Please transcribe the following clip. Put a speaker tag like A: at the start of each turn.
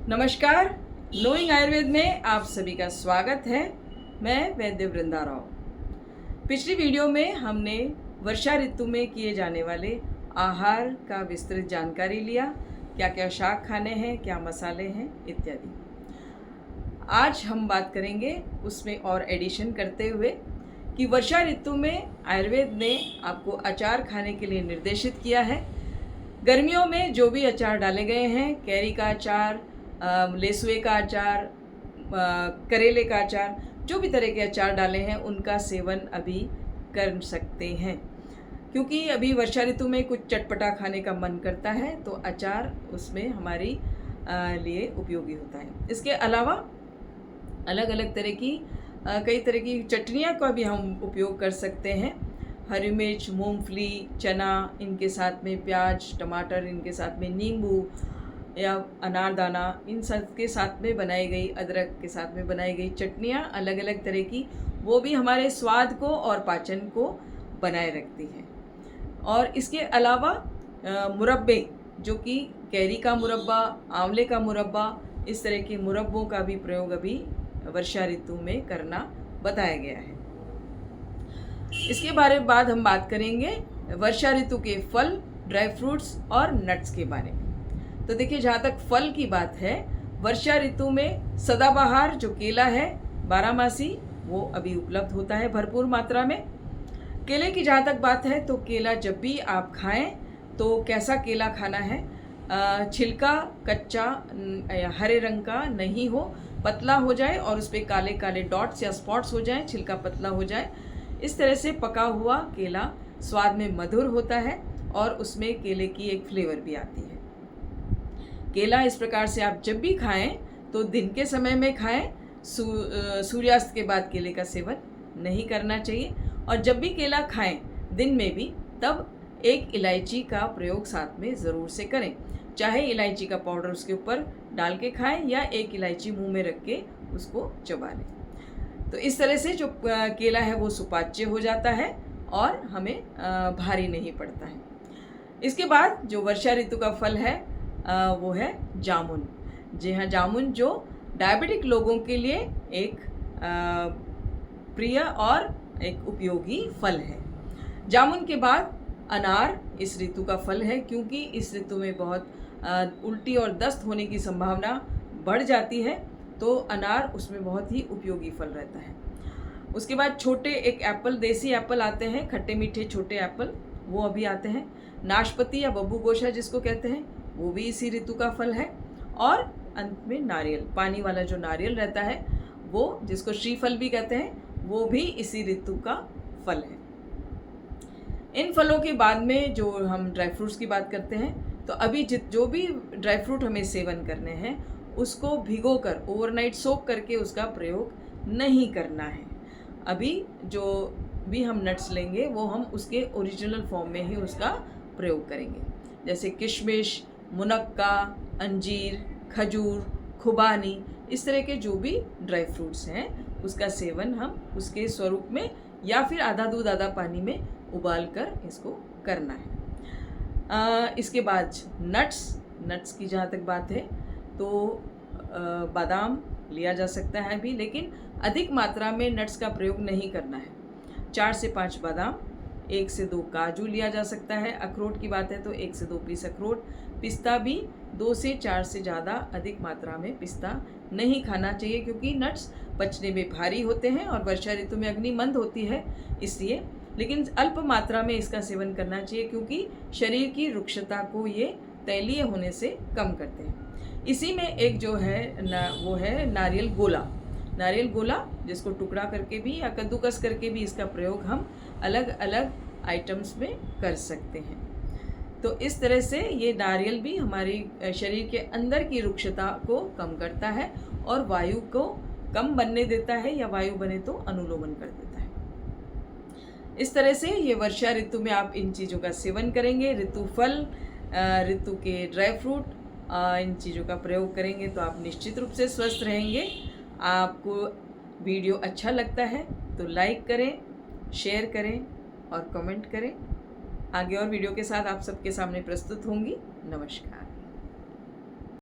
A: नमस्कार, नोइंग आयुर्वेद में आप सभी का स्वागत है। मैं वैद्य वृंदा राव। पिछली वीडियो में हमने वर्षा ऋतु में किए जाने वाले आहार का विस्तृत जानकारी लिया, क्या क्या शाक खाने हैं, क्या मसाले हैं इत्यादि। आज हम बात करेंगे उसमें और एडिशन करते हुए कि वर्षा ऋतु में आयुर्वेद ने आपको अचार खाने के लिए निर्देशित किया है। गर्मियों में जो भी अचार डाले गए हैं, कैरी का अचार, लेसुए का अचार, करेले का अचार, जो भी तरह के अचार डाले हैं उनका सेवन अभी कर सकते हैं, क्योंकि अभी वर्षा ऋतु में कुछ चटपटा खाने का मन करता है तो अचार उसमें हमारी लिए उपयोगी होता है। इसके अलावा अलग अलग तरह की कई तरह की चटनियाँ का भी हम उपयोग कर सकते हैं। हरी मिर्च, मूंगफली, चना, इनके साथ में प्याज, टमाटर, इनके साथ में नींबू या अनारदाना, इन सब के साथ में बनाई गई, अदरक के साथ में बनाई गई चटनियाँ अलग अलग तरह की, वो भी हमारे स्वाद को और पाचन को बनाए रखती हैं। और इसके अलावा मुरब्बे, जो कि कैरी का मुरब्बा, आंवले का मुरब्बा, इस तरह के मुरब्बों का भी प्रयोग अभी वर्षा ऋतु में करना बताया गया है। इसके बाद हम बात करेंगे वर्षा ऋतु के फल, ड्राई फ्रूट्स और नट्स के बारे में। तो देखिए, जहाँ तक फल की बात है, वर्षा ऋतु में सदाबहार जो केला है, बारहमासी, वो अभी उपलब्ध होता है भरपूर मात्रा में। केले की जहाँ तक बात है तो केला जब भी आप खाएं तो कैसा केला खाना है, छिलका कच्चा हरे रंग का नहीं हो, पतला हो जाए और उस पर काले काले डॉट्स या स्पॉट्स हो जाएं, छिलका पतला हो जाए, इस तरह से पका हुआ केला स्वाद में मधुर होता है और उसमें केले की एक फ्लेवर भी आती है। केला इस प्रकार से आप जब भी खाएं तो दिन के समय में खाएं, सूर्यास्त के बाद केले का सेवन नहीं करना चाहिए। और जब भी केला खाएं दिन में भी, तब एक इलायची का प्रयोग साथ में ज़रूर से करें, चाहे इलायची का पाउडर उसके ऊपर डाल के खाएं या एक इलायची मुंह में रख के उसको चबा लें। तो इस तरह से जो केला है वो सुपाच्य हो जाता है और हमें भारी नहीं पड़ता है। इसके बाद जो वर्षा ऋतु का फल है वो है जामुन। जी हाँ, जामुन जो डायबिटिक लोगों के लिए एक प्रिय और एक उपयोगी फल है। जामुन के बाद अनार इस ऋतु का फल है, क्योंकि इस ऋतु में बहुत उल्टी और दस्त होने की संभावना बढ़ जाती है, तो अनार उसमें बहुत ही उपयोगी फल रहता है। उसके बाद छोटे एक एप्पल, देसी एप्पल आते हैं, खट्टे मीठे छोटे एप्पल, वो अभी आते हैं। नाशपाती या बब्बू गोशा जिसको कहते हैं, वो भी इसी ऋतु का फल है। और अंत में नारियल, पानी वाला जो नारियल रहता है, वो जिसको श्रीफल भी कहते हैं, वो भी इसी ऋतु का फल है। इन फलों के बाद में जो हम ड्राई फ्रूट्स की बात करते हैं, तो अभी जो भी ड्राई फ्रूट हमें सेवन करने हैं उसको भिगोकर ओवरनाइट सोक करके उसका प्रयोग नहीं करना है। अभी जो भी हम नट्स लेंगे वो हम उसके ओरिजिनल फॉर्म में ही उसका प्रयोग करेंगे, जैसे किशमिश, मुनक्का, अंजीर, खजूर, खुबानी, इस तरह के जो भी ड्राई फ्रूट्स हैं उसका सेवन हम उसके स्वरूप में या फिर आधा दूध आधा पानी में उबाल कर इसको करना है। इसके बाद नट्स की जहाँ तक बात है तो बादाम लिया जा सकता है अभी, लेकिन अधिक मात्रा में नट्स का प्रयोग नहीं करना है। 4 से 5 बादाम, 1 से 2 काजू लिया जा सकता है। अखरोट की बात है तो 1 से 2 पीस अखरोट। पिस्ता भी 2 से 4 से ज़्यादा अधिक मात्रा में पिस्ता नहीं खाना चाहिए, क्योंकि नट्स पचने में भारी होते हैं और वर्षा ऋतु में अग्नि मंद होती है इसलिए, लेकिन अल्प मात्रा में इसका सेवन करना चाहिए, क्योंकि शरीर की रुक्षता को ये तैलीय होने से कम करते हैं। इसी में एक जो है वो है नारियल गोला, जिसको टुकड़ा करके भी या कद्दूकस करके भी इसका प्रयोग हम अलग अलग आइटम्स में कर सकते हैं। तो इस तरह से ये नारियल भी हमारी शरीर के अंदर की रुक्षता को कम करता है और वायु को कम बनने देता है, या वायु बने तो अनुलोमन कर देता है। इस तरह से ये वर्षा ऋतु में आप इन चीज़ों का सेवन करेंगे, ऋतु फल, ऋतु के ड्राई फ्रूट, इन चीज़ों का प्रयोग करेंगे तो आप निश्चित रूप से स्वस्थ रहेंगे। आपको वीडियो अच्छा लगता है तो लाइक करें, शेयर करें और कमेंट करें। आगे और वीडियो के साथ आप सबके सामने प्रस्तुत होंगी। नमस्कार।